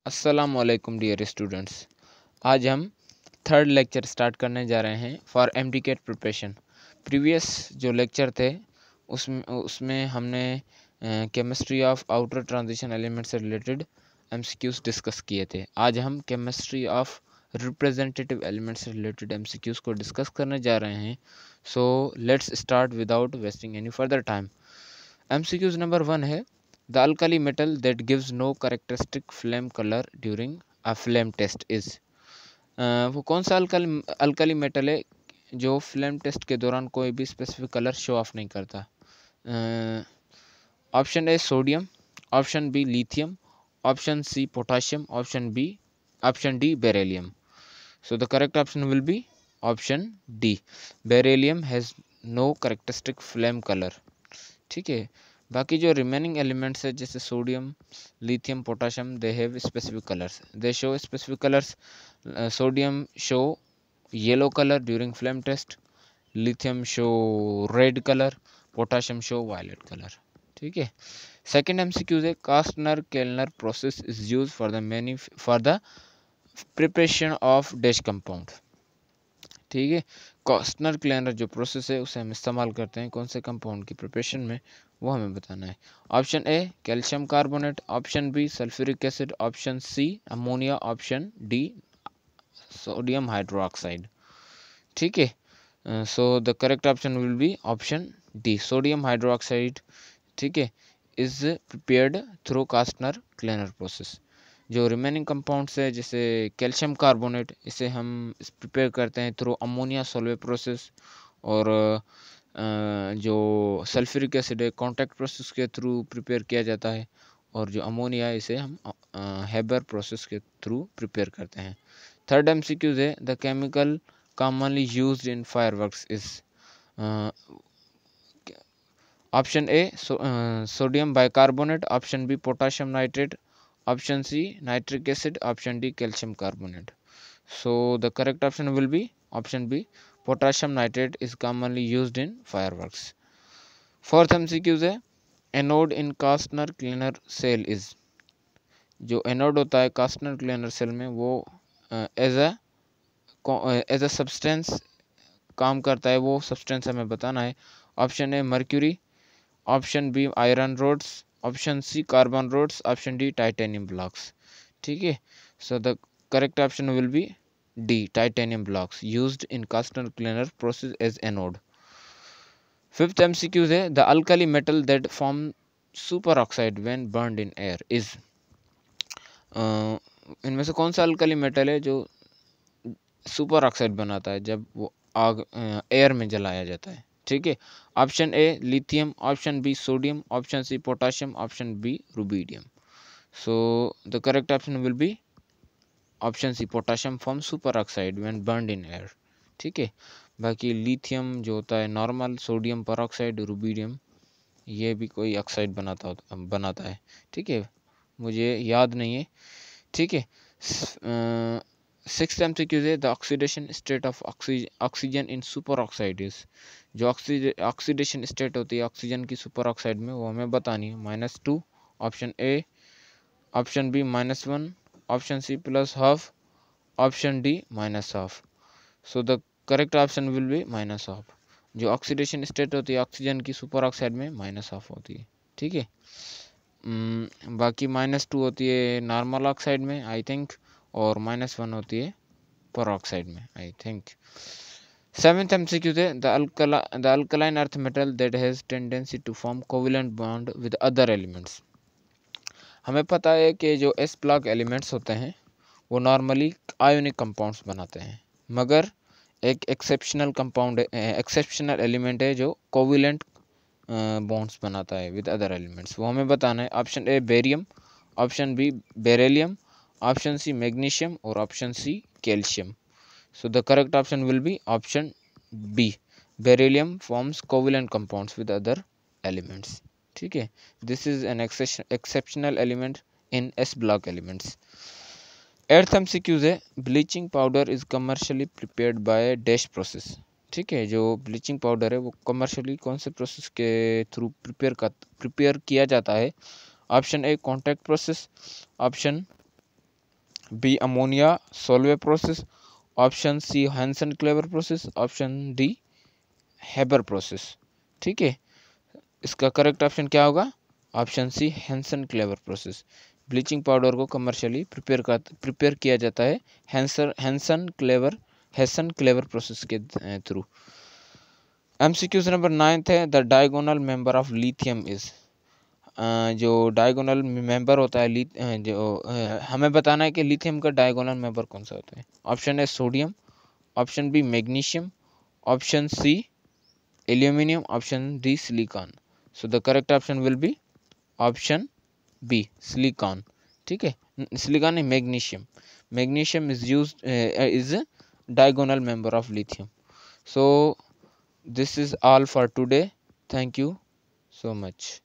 अस्सलामुअलैकुम dear students. आज हम थर्ड लेक्चर स्टार्ट करने जा रहे हैं फॉर एमडीकेट प्रिपरेशन। प्रीवियस जो लेक्चर थे उसमें हमने chemistry of outer transition element से रिलेटेड एमसीक्यूज डिस्कस किए थे। आज हम केमिस्ट्री ऑफ रिप्रेजेंटेटिव एलिमेंट से रिलेटेड एमसीक्यूज को डिस्कस करने जा रहे हैं। So let's start without wasting any further time. MCQs number 1 है The alkali metal that gives no characteristic flame color during a flame test is वो कौन सा अल्कली मेटल है जो फ्लेम टेस्ट के दौरान कोई भी स्पेसिफिक कलर शो ऑफ नहीं करता। Option A sodium, option B lithium, option C potassium, option D beryllium. So the correct option will be option D, beryllium has no characteristic flame colour. ठीक है, बाकी जो रिमेनिंग एलिमेंट्स है जैसे sodium, lithium, potassium, they have specific colours, they show specific colours. Sodium show yellow colour during flame test, lithium show red colour, potassium show violet colour. ठीक है, second MCQ है कास्टनर केल्नर process is use for the preparation of dash compound. ठीक है, कास्टनर क्लेनर जो process है उसे हम इस्तेमाल करते हैं कौन से कंपाउंड की प्रिपरेशन में, वो हमें बताना है। Option A calcium carbonate, option B sulphuric acid, option C ammonia, option D sodium hydroxide. ठीक है, so the correct option will be option D, sodium hydroxide. ठीक है, is prepared through Castner Kellner process. जो remaining compounds है जैसे calcium carbonate, इसे हम prepare करते हैं थ्रू अमोनिया सोल्वे प्रोसेस, और जो सल्फ्यूरिक एसिड है कॉन्टैक्ट प्रोसेस के थ्रू प्रिपेयर किया जाता है, और जो अमोनिया है इसे हम हेबर प्रोसेस के थ्रू प्रिपेयर करते हैं। थर्ड एमसीक्यूज है the chemical commonly used in fireworks is. Option A sodium bicarbonate, option B potassium nitrate, option C nitric acid, option D calcium carbonate. So the correct option will be option B, potassium nitrate is commonly used in fireworks. Fourth MCQs है anode in Castner Kellner cell is. जो anode होता है कास्टनर Kellner cell में वो as a substance काम करता है, वो सब्सटेंस हमें बताना है। Option A mercury, option B iron rods, option C carbon rods, option D titanium blocks. ठीक है, so the correct option will be D, titanium blocks used in Castner Kellner process as anode. Fifth MCQs है the alkali metal that form super oxide when burned in air is. इनमें से कौन सा alkali metal है जो super oxide बनाता है जब वो आग एयर में जलाया जाता है। ठीक है, option A lithium, option B sodium, option C potassium, option B rubidium. So the correct option will be option C, potassium form super oxide when burned in air. ठीक है, बाकी लिथियम जो होता है नॉर्मल, सोडियम परऑक्साइड, रुबीडियम ये भी कोई oxide बनाता है। ठीक है, मुझे याद नहीं है। ठीक है, सिक्स्थ एमसीक्यू है the oxidation state of oxygen in super oxide is. जो ऑक्सीडेशन स्टेट होती है ऑक्सीजन की सुपर ऑक्साइड में वो हमें बतानी है। -2, option A, option B -1, option C +½ option D -½ so the correct option will be -½ जो ऑक्सीडेशन स्टेट होती है ऑक्सीजन की सुपर ऑक्साइड में -½ होती है। ठीक है, बाकी -2 होती है नॉर्मल ऑक्साइड में आई थिंक, और -1 होती है परऑक्साइड में आई थिंक। सेवेंथ एमसीक्यू है the alkaline earth metal that has tendency to form covalent bond with other elements. हमें पता है कि जो एस ब्लॉक एलिमेंट्स होते हैं वो नॉर्मली आयोनिक कंपाउंड्स बनाते हैं, मगर एक एक्सेप्शनल एलिमेंट है जो कोवेलेंट बॉन्ड्स बनाता है विद अदर एलिमेंट्स, वो हमें बताना है। Option A barium, option B beryllium, option C magnesium, और option C calcium. So the correct option will be option B, beryllium forms covalent compounds with other elements. ठीक है, this is an exceptional element in S block elements. Eighth MCQs है bleaching powder is commercially prepared by dash process. ठीक है, जो bleaching powder है वो commercially कौन से प्रोसेस के थ्रू प्रिपेयर किया जाता है। Option A contact process, option B ammonia solvay process, option C Hasenclever process, option D Haber process. ठीक है, इसका करेक्ट ऑप्शन क्या होगा? Option C Hasenclever process. Bleaching powder को कमर्शियली प्रिपेयर किया जाता है हैंसन क्लेवर प्रोसेस के थ्रू। एमसीक्यूज नंबर 9 है, the diagonal member of lithium is. जो डायगोनल मेंबर होता है हमें बताना है कि लिथियम का डायगोनल मेंबर कौन सा होता है। ऑप्शन है sodium, option B magnesium, option C aluminium, option D silicon. So the correct option will be option B silicon. ठीक है, सिलिकॉन है magnesium. Magnesium is a diagonal member of lithium. So this is all for today. Thank you so much.